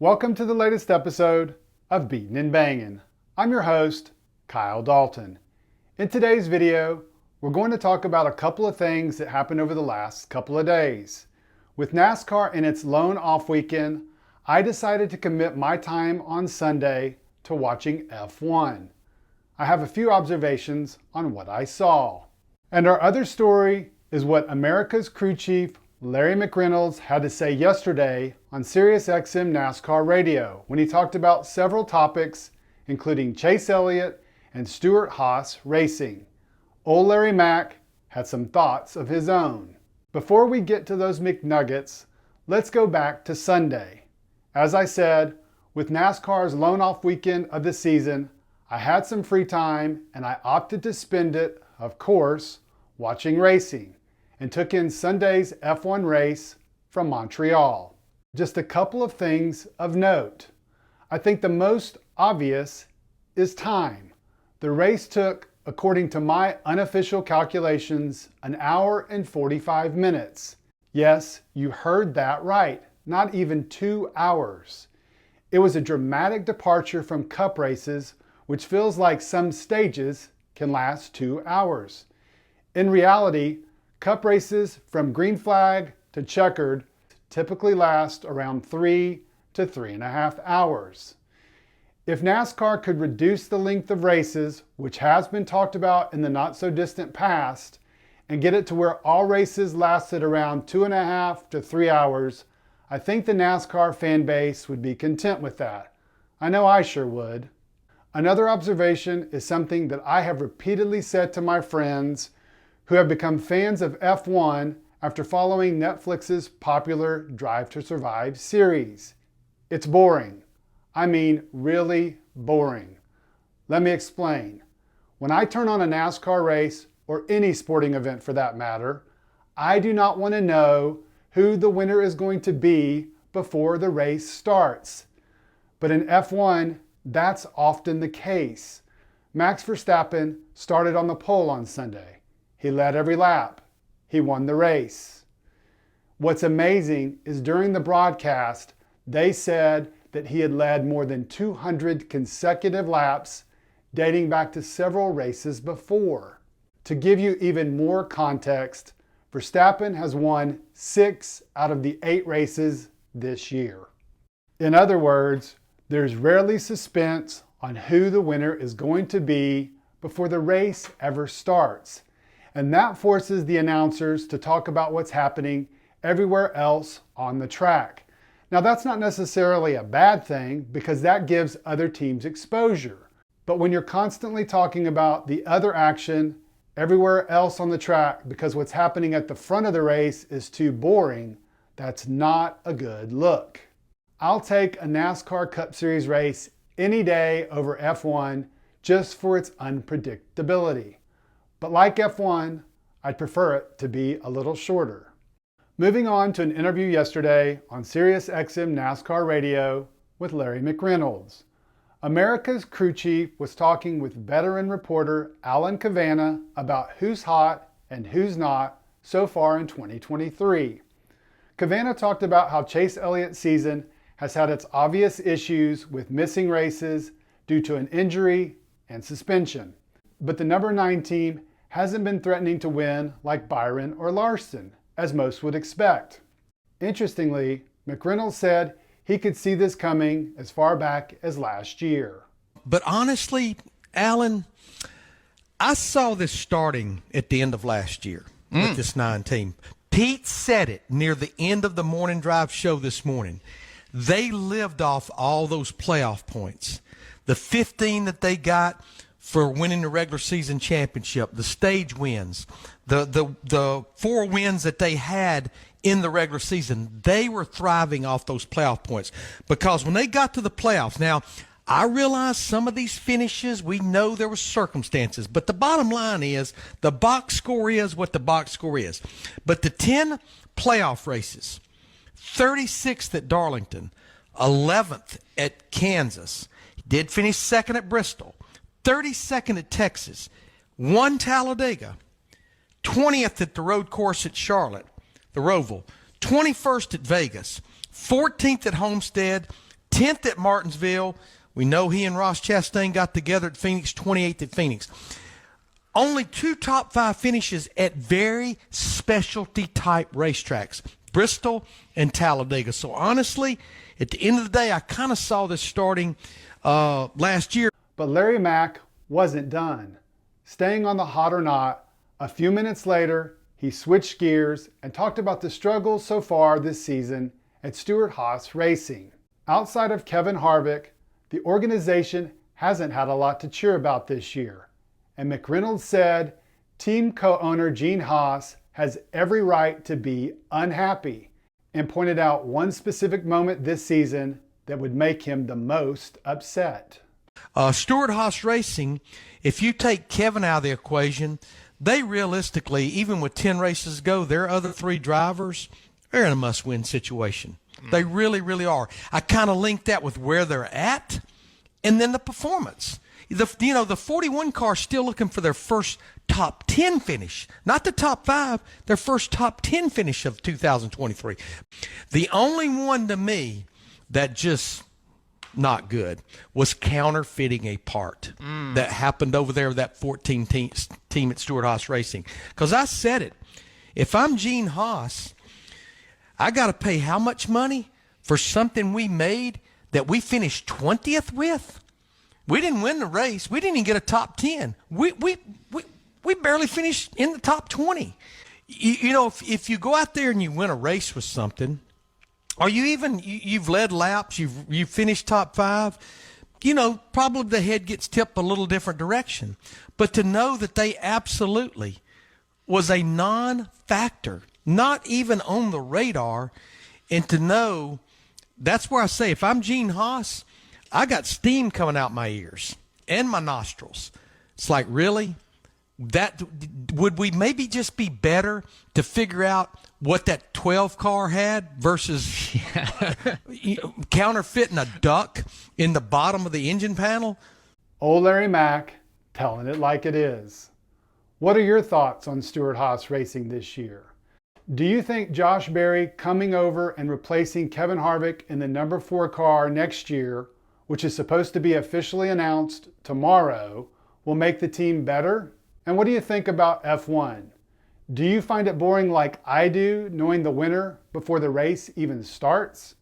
Welcome to the latest episode of Beatin' and Bangin'. I'm your host, Kyle Dalton. In today's video, we're going to talk about a couple of things that happened over the last couple of days. With NASCAR in its lone off weekend, I decided to commit my time on Sunday to watching F1. I have a few observations on what I saw. And our other story is what America's crew chief Larry McReynolds had to say yesterday on SiriusXM NASCAR Radio when he talked about several topics, including Chase Elliott and Stewart-Haas Racing. Old Larry Mac had some thoughts of his own. Before we get to those McNuggets, let's go back to Sunday. As I said, with NASCAR's lone off weekend of the season, I had some free time and I opted to spend it, of course, watching racing, and took in Sunday's F1 race from Montreal. Just a couple of things of note. I think the most obvious is time. The race took, according to my unofficial calculations, 1 hour and 45 minutes. Yes, you heard that right, not even 2 hours. It was a dramatic departure from Cup races, which feels like some stages can last 2 hours. In reality, Cup races from green flag to checkered typically last around 3 to 3.5 hours. If NASCAR could reduce the length of races, which has been talked about in the not so distant past, and get it to where all races lasted around 2.5 to 3 hours, I think the NASCAR fan base would be content with that. I know I sure would. Another observation is something that I have repeatedly said to my friends who have become fans of F1 after following Netflix's popular Drive to Survive series. It's boring. I mean, really boring. Let me explain. When I turn on a NASCAR race, or any sporting event for that matter, I do not want to know who the winner is going to be before the race starts. But in F1, that's often the case. Max Verstappen started on the pole on Sunday. He led every lap. He won the race. What's amazing is during the broadcast, they said that he had led more than 200 consecutive laps dating back to several races before. To give you even more context, Verstappen has won 6 out of the 8 races this year. In other words, there's rarely suspense on who the winner is going to be before the race ever starts. And that forces the announcers to talk about what's happening everywhere else on the track. Now, that's not necessarily a bad thing because that gives other teams exposure. But when you're constantly talking about the other action everywhere else on the track because what's happening at the front of the race is too boring, that's not a good look. I'll take a NASCAR Cup Series race any day over F1 just for its unpredictability. But like F1, I'd prefer it to be a little shorter. Moving on to an interview yesterday on SiriusXM NASCAR Radio with Larry McReynolds. America's crew chief was talking with veteran reporter Alan Cavanna about who's hot and who's not so far in 2023. Cavanna talked about how Chase Elliott's season has had its obvious issues with missing races due to an injury and suspension. But the number 9 team hasn't been threatening to win like Byron or Larson, as most would expect. Interestingly, McReynolds said he could see this coming as far back as last year. But honestly, Alan, I saw this starting at the end of last year with this 9 team. Pete said it near the end of the morning drive show this morning. They lived off all those playoff points. The 15 that they got for winning the regular season championship, the stage wins, the 4 wins that they had in the regular season, they were thriving off those playoff points. Because when they got to the playoffs, now, I realize some of these finishes, we know there were circumstances, but the bottom line is the box score is what the box score is. But the 10 playoff races, 36th at Darlington, 11th at Kansas, did finish 2nd at Bristol, 32nd at Texas, 1 Talladega, 20th at the road course at Charlotte, the Roval, 21st at Vegas, 14th at Homestead, 10th at Martinsville. We know he and Ross Chastain got together at Phoenix, 28th at Phoenix. Only 2 top 5 finishes at very specialty type racetracks, Bristol and Talladega. So honestly, at the end of the day, I kind of saw this starting last year. But Larry Mack wasn't done. Staying on the hot or not, a few minutes later, he switched gears and talked about the struggles so far this season at Stewart-Haas Racing. Outside of Kevin Harvick, the organization hasn't had a lot to cheer about this year. And McReynolds said team co-owner Gene Haas has every right to be unhappy and pointed out one specific moment this season that would make him the most upset. Stewart-Haas Racing, if you take Kevin out of the equation, they realistically, even with 10 races to go, their other 3 drivers are in a must-win situation. They really, really are. I kind of link that with where they're at and then the performance. The 41 car still looking for their first top 10 finish, not the top 5, their first top 10 finish of 2023. The only one to me that just not good was counterfeiting a part that happened over there with that 14 team at Stewart-Haas Racing. Because I said it, if I'm Gene Haas, I got to pay how much money for something we made that we finished 20th with? We didn't win the race. We didn't even get a top 10. We barely finished in the top 20. You know, if you go out there and you win a race with something, or you've led laps, you've finished top 5, you know, probably the head gets tipped a little different direction. But to know that they absolutely was a non-factor, not even on the radar, and to know, that's where I say, if I'm Gene Haas, I got steam coming out my ears and my nostrils. It's like, really? That would we maybe just be better to figure out what that 12 car had versus counterfeiting a duck in the bottom of the engine panel? Old Larry Mack telling it like it is. What are your thoughts on Stewart-Haas Racing this year? Do you think Josh Berry coming over and replacing Kevin Harvick in the number 4 car next year, which is supposed to be officially announced tomorrow, will make the team better? And what do you think about F1? Do you find it boring like I do, knowing the winner before the race even starts?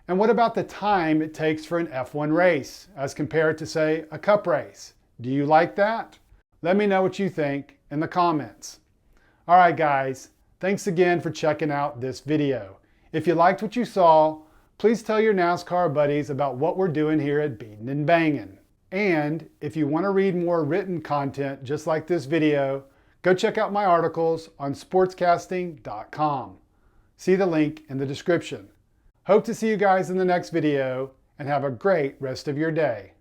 And what about the time it takes for an F1 race as compared to, say, a Cup race? Do you like that? Let me know what you think in the comments. All right, guys, thanks again for checking out this video. If you liked what you saw, please tell your NASCAR buddies about what we're doing here at Beatin' and Bangin'. And if you want to read more written content just like this video, go check out my articles on sportscasting.com. See the link in the description. Hope to see you guys in the next video and have a great rest of your day.